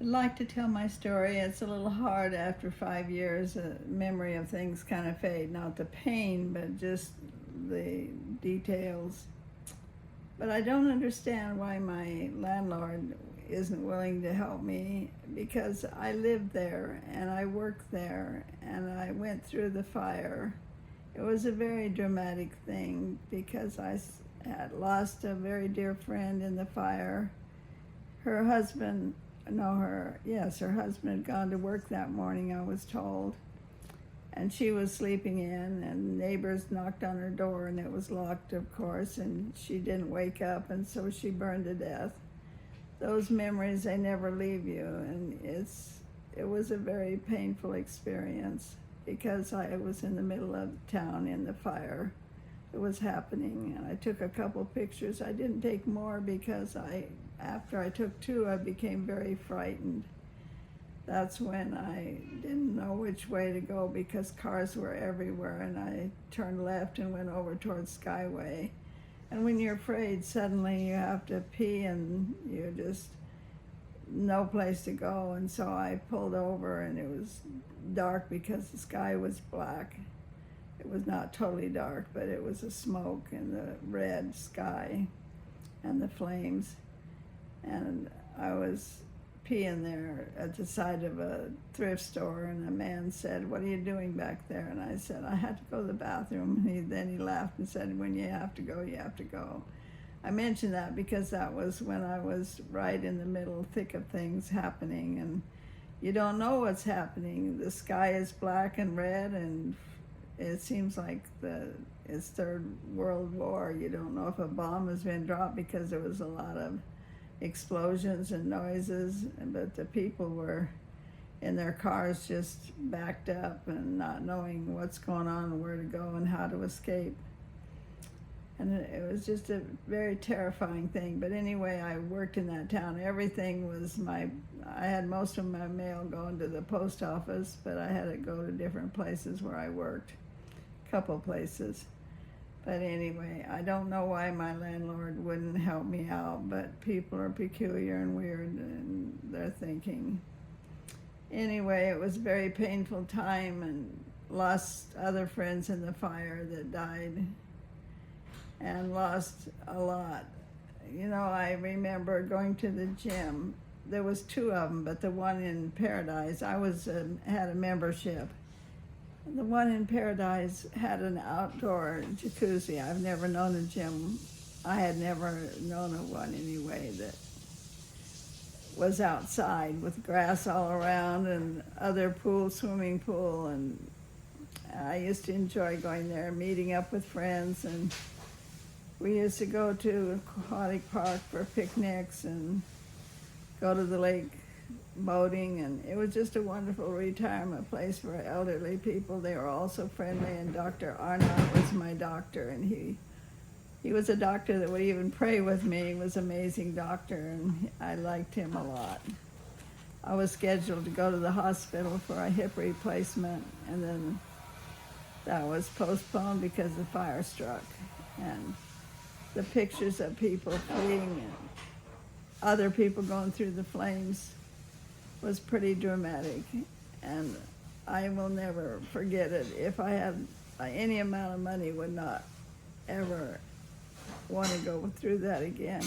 I'd like to tell my story. It's a little hard after 5 years. Memory of things kind of fade. Not the pain, but just the details. But I don't understand why my landlord isn't willing to help me, because I lived there and I worked there and I went through the fire. It was a very dramatic thing because I had lost a very dear friend in the fire. Her husband her husband had gone to work that morning, I was told. And she was sleeping in, and neighbors knocked on her door, and it was locked, of course, and she didn't wake up, and so she burned to death. Those memories, they never leave you, and it was a very painful experience because I was in the middle of town in the fire. It was happening, and I took a couple pictures. I didn't take more because after I took two, I became very frightened. That's when I didn't know which way to go because cars were everywhere, and I turned left and went over towards Skyway. And when you're afraid, suddenly you have to pee and you just, no place to go. And so I pulled over, and it was dark because the sky was black. It was not totally dark, but it was the smoke and the red sky and the flames. And I was peeing there at the side of a thrift store, and a man said, "What are you doing back there?" And I said, "I had to go to the bathroom." Then he laughed and said, "When you have to go, you have to go." I mentioned that because that was when I was right in the middle, thick of things happening, and you don't know what's happening. The sky is black and red, and it seems like it's Third World War. You don't know if a bomb has been dropped because there was a lot of explosions and noises, but the people were in their cars just backed up and not knowing what's going on and where to go and how to escape. And it was just a very terrifying thing. But anyway, I worked in that town. Everything was I had most of my mail going to the post office, but I had to go to different places where I worked, a couple places. But anyway, I don't know why my landlord wouldn't help me out, but people are peculiar and weird in their thinking. Anyway, it was a very painful time, and lost other friends in the fire that died, and lost a lot. You know, I remember going to the gym. There was two of them, but the one in Paradise, I had a membership. The one in Paradise had an outdoor jacuzzi. I've never known a gym. I had never known of one anyway that was outside with grass all around and other swimming pool. And I used to enjoy going there, meeting up with friends. And we used to go to Aquatic Park for picnics and go to the lake boating, and it was just a wonderful retirement place for elderly people. They were also friendly, and Dr. Arnott was my doctor, and he was a doctor that would even pray with me. He was an amazing doctor, and I liked him a lot. I was scheduled to go to the hospital for a hip replacement, and then that was postponed because the fire struck. And the pictures of people fleeing and other people going through the flames was pretty dramatic, and I will never forget it. If I had any amount of money, would not ever want to go through that again.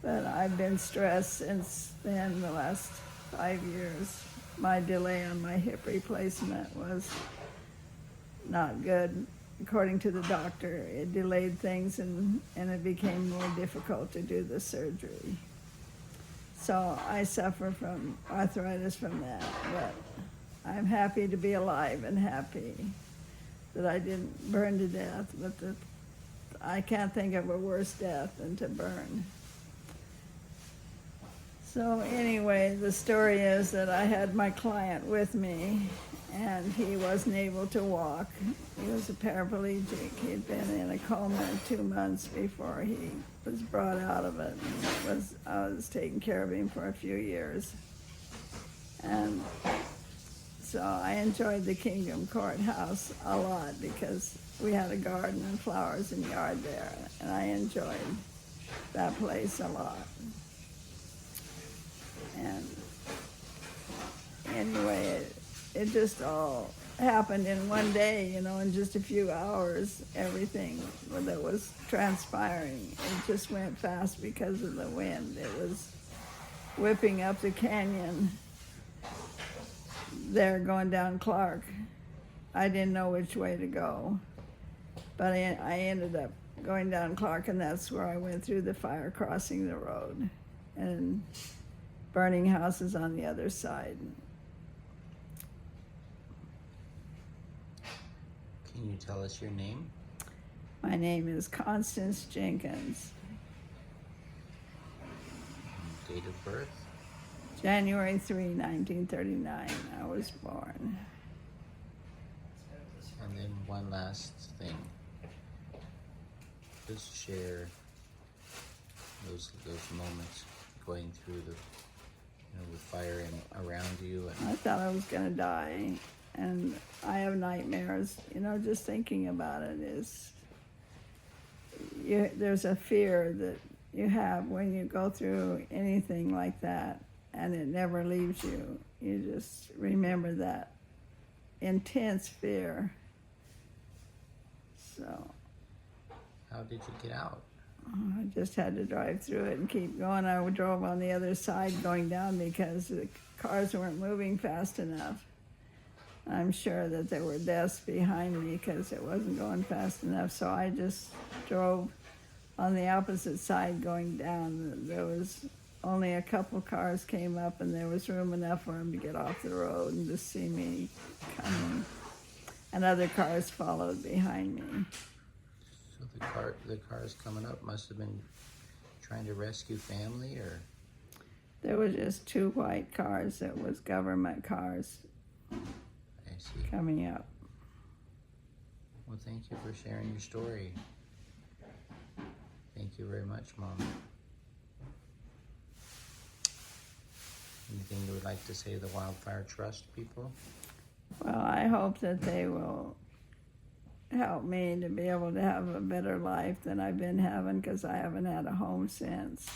But I've been stressed since then, the last 5 years. My delay on my hip replacement was not good. According to the doctor, it delayed things, and it became more difficult to do the surgery. So I suffer from arthritis from that, but I'm happy to be alive and happy that I didn't burn to death. But I can't think of a worse death than to burn. So anyway, the story is that I had my client with me, and he wasn't able to walk. He was a paraplegic. He'd been in a coma 2 months before he was brought out of it. I was taking care of him for a few years. And so I enjoyed the Kingdom Courthouse a lot because we had a garden and flowers and yard there, and I enjoyed that place a lot. And anyway, it just all happened in one day, you know, in just a few hours, everything that was transpiring. It just went fast because of the wind. It was whipping up the canyon there going down Clark. I didn't know which way to go, but I ended up going down Clark, and that's where I went through the fire, crossing the road and burning houses on the other side. Can you tell us your name? My name is Constance Jenkins. Date of birth? January 3, 1939, I was born. And then one last thing. Just share those moments going through the, with fire around you. And I thought I was going to die, and I have nightmares. Just thinking about it is, there's a fear that you have when you go through anything like that, and it never leaves you. You just remember that intense fear. So how did you get out? I just had to drive through it and keep going. I drove on the other side going down because the cars weren't moving fast enough. I'm sure that there were deaths behind me because it wasn't going fast enough. So I just drove on the opposite side going down. There was only a couple cars came up, and there was room enough for them to get off the road and to see me coming. And other cars followed behind me. So the cars coming up must have been trying to rescue family, or? There were just two white cars that was government cars I see. coming up. Well, thank you for sharing your story. Thank you very much, Mom. Anything you would like to say to the Wildfire Trust people? Well, I hope that they will help me to be able to have a better life than I've been having, because I haven't had a home since.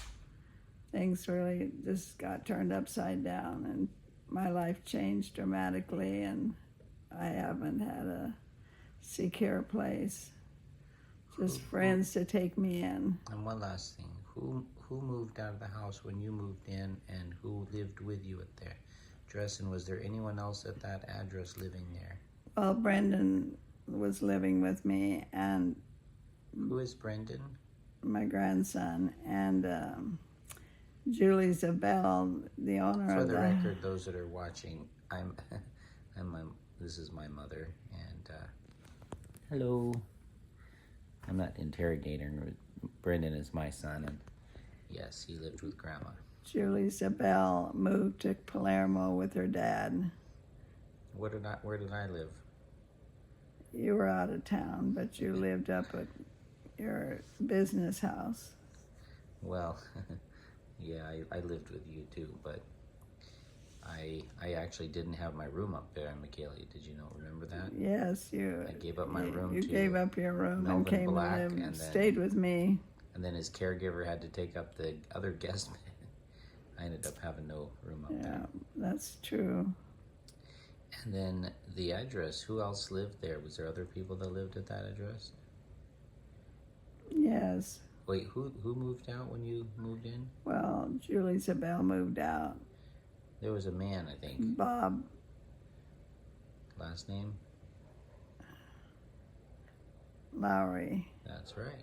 Things really just got turned upside down, and my life changed dramatically, and I haven't had a secure place. Just friends to take me in. And one last thing. Who moved out of the house when you moved in, and who lived with you at their address, and was there anyone else at that address living there? Well, Brendan was living with me, and who is Brendan? My grandson, and Julie Zabel, the owner of the... For the record, those that are watching, this is my mother, and hello. I'm not interrogating. Brendan is my son, and yes, he lived with Grandma. Julie Zabel moved to Palermo with her dad. Where did I live? You were out of town, but you lived up at your business house. Well, yeah, I lived with you too, but I actually didn't have my room up there in McKinley. Did you remember that? Yes, I gave up my room You to gave up your room Melvin and came Black, and and then, stayed with me. And then his caregiver had to take up the other guest bed. I ended up having no room up there. Yeah, that's true. And then the address, who else lived there? Was there other people that lived at that address? Yes. Wait, who moved out when you moved in? Well, Julie Zabel moved out. There was a man, I think. Bob. Last name? Lowry. That's right.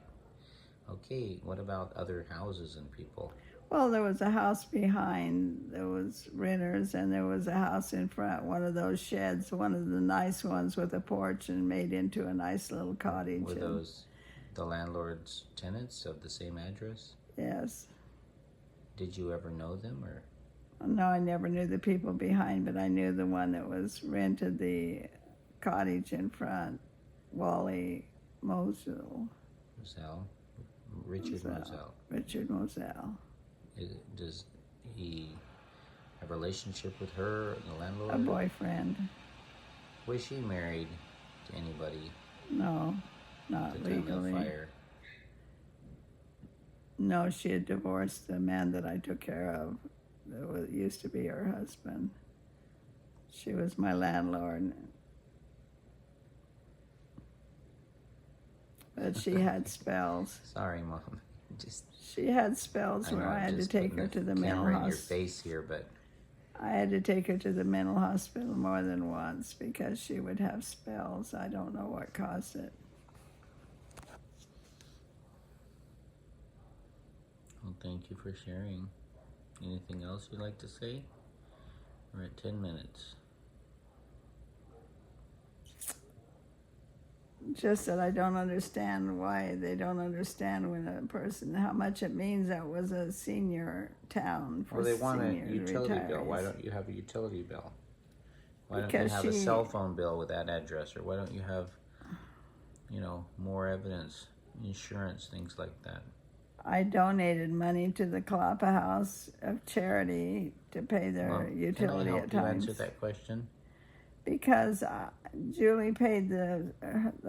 Okay, what about other houses and people? Well, there was a house behind, there was renters, and there was a house in front, one of those sheds, one of the nice ones with a porch and made into a nice little cottage. Were those the landlord's tenants of the same address? Yes. Did you ever know them, or? No, I never knew the people behind, but I knew the one that was rented the cottage in front, Wally Moselle. Richard Moselle. Richard Moselle. Does he have a relationship with her, the landlord? A boyfriend. Was she married to anybody? No, not at the time of the legally. fire? No, she had divorced the man that I took care of used to be her husband. She was my landlord. But she had spells. Sorry, Mom. Just She had spells I know where I I'm had to just take putting her the to the mental camera in your hospital. face here, but I had to take her to the mental hospital more than once because she would have spells. I don't know what caused it. well, thank you for sharing. Anything else you'd like to say? We're at 10 minutes. Just that I don't understand why they don't understand when a person, how much it means that was a senior town for Well, they want a senior utility retirees. bill. Why don't you have a utility bill? Why don't Because you have a cell phone bill with that address? Or why don't you have, more evidence, insurance, things like that? I donated money to the Kalapa House of Charity to pay their Well, utility can I at help you times. answer that question? Because Julie paid the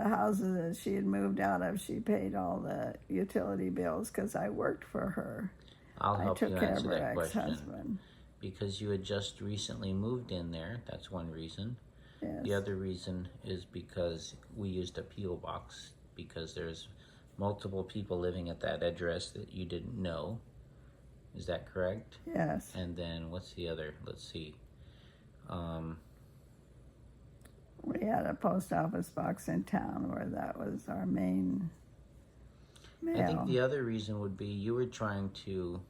houses that she had moved out of. She paid all the utility bills because I worked for her. I'll I help took you care of answer her that question. ex-husband. Because you had just recently moved in there. That's one reason. Yes. The other reason is because we used a P.O. box because there's multiple people living at that address that you didn't know. Is that correct? Yes. And then what's the other? Let's see. We had a post office box in town where that was our main mail. I think the other reason would be you were trying to,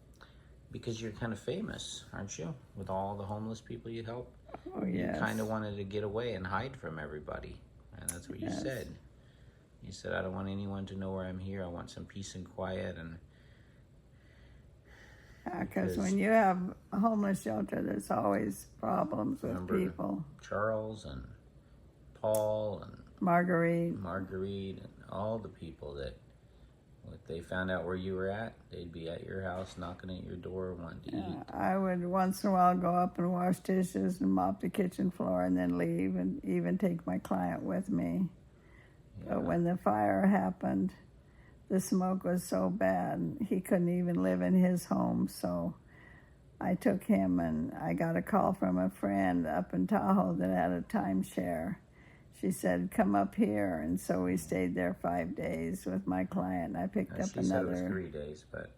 because you're kind of famous, aren't you? With all the homeless people you help. Oh, yes. You kind of wanted to get away and hide from everybody. And that's what you Yes. said. You said, I don't want anyone to know where I'm here. I want some peace and quiet. And Because when you have a homeless shelter, there's always problems with remember people. Charles and Paul and Marguerite. and all the people that, if they found out where you were at, they'd be at your house, knocking at your door, wanting to eat. I would once in a while go up and wash dishes and mop the kitchen floor and then leave and even take my client with me. Yeah. But when the fire happened, the smoke was so bad, he couldn't even live in his home. So I took him, and I got a call from a friend up in Tahoe that had a timeshare. She said, come up here. And so we stayed there 5 days with my client. I picked up She another. said it was 3 days, but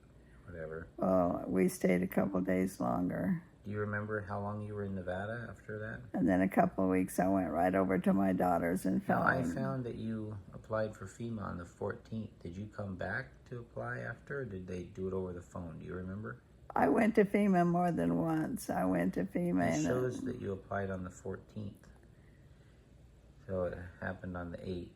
whatever. Well, we stayed a couple days longer. Do you remember how long you were in Nevada after that? And then a couple of weeks, I went right over to my daughter's and Now, I found. found that you applied for FEMA on the 14th. Did you come back to apply after, or did they do it over the phone? Do you remember? I went to FEMA more than once. I went to FEMA. It and shows that you applied on the 14th. So it happened on the 8th.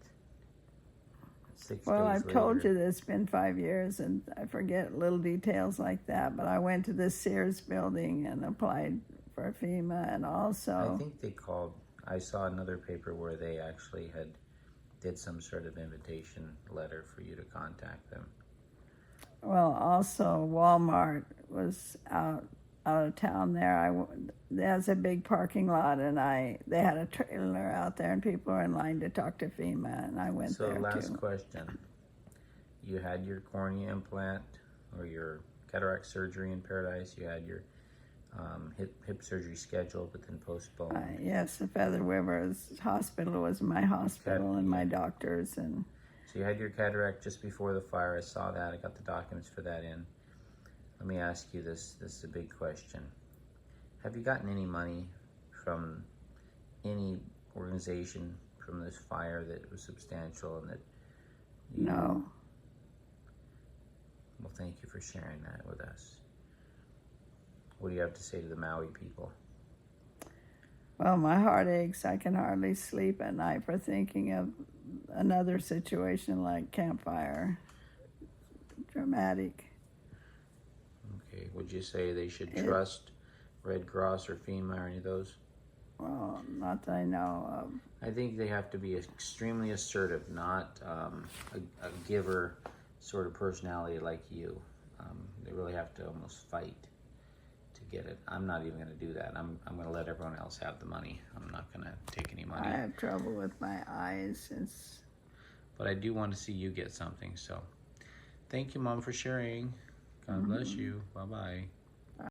6 Well, days I've told later. you that it's been 5 years, and I forget little details like that. But I went to the Sears building and applied for FEMA, and also. I think they called. I saw another paper where they actually did some sort of invitation letter for you to contact them. Well, also Walmart was out of town there. There's a big parking lot, and they had a trailer out there, and people were in line to talk to FEMA, and I went So there last too. question. You had your cornea implant or your cataract surgery in Paradise. You had your hip surgery scheduled, but then postponed. Yes, the Feather Rivers Hospital was my hospital and my doctors, and. So you had your cataract just before the fire. I saw that. I got the documents for that in. Let me ask you this. This is a big question. Have you gotten any money from any organization from this fire that was substantial and that you... No. Well, thank you for sharing that with us. What do you have to say to the Maui people? Well, my heart aches. I can hardly sleep at night for thinking of another situation like Camp Fire. Dramatic. Okay, would you say they should trust Red Cross or FEMA or any of those? Well, not that I know of. I think they have to be extremely assertive, not a giver sort of personality like you. They really have to almost fight to get it. I'm not even going to do that. I'm going to let everyone else have the money. I'm not going to take any money. I have trouble with my eyes since. But I do want to see you get something. So thank you, Mom, for sharing. God bless you. Bye-bye.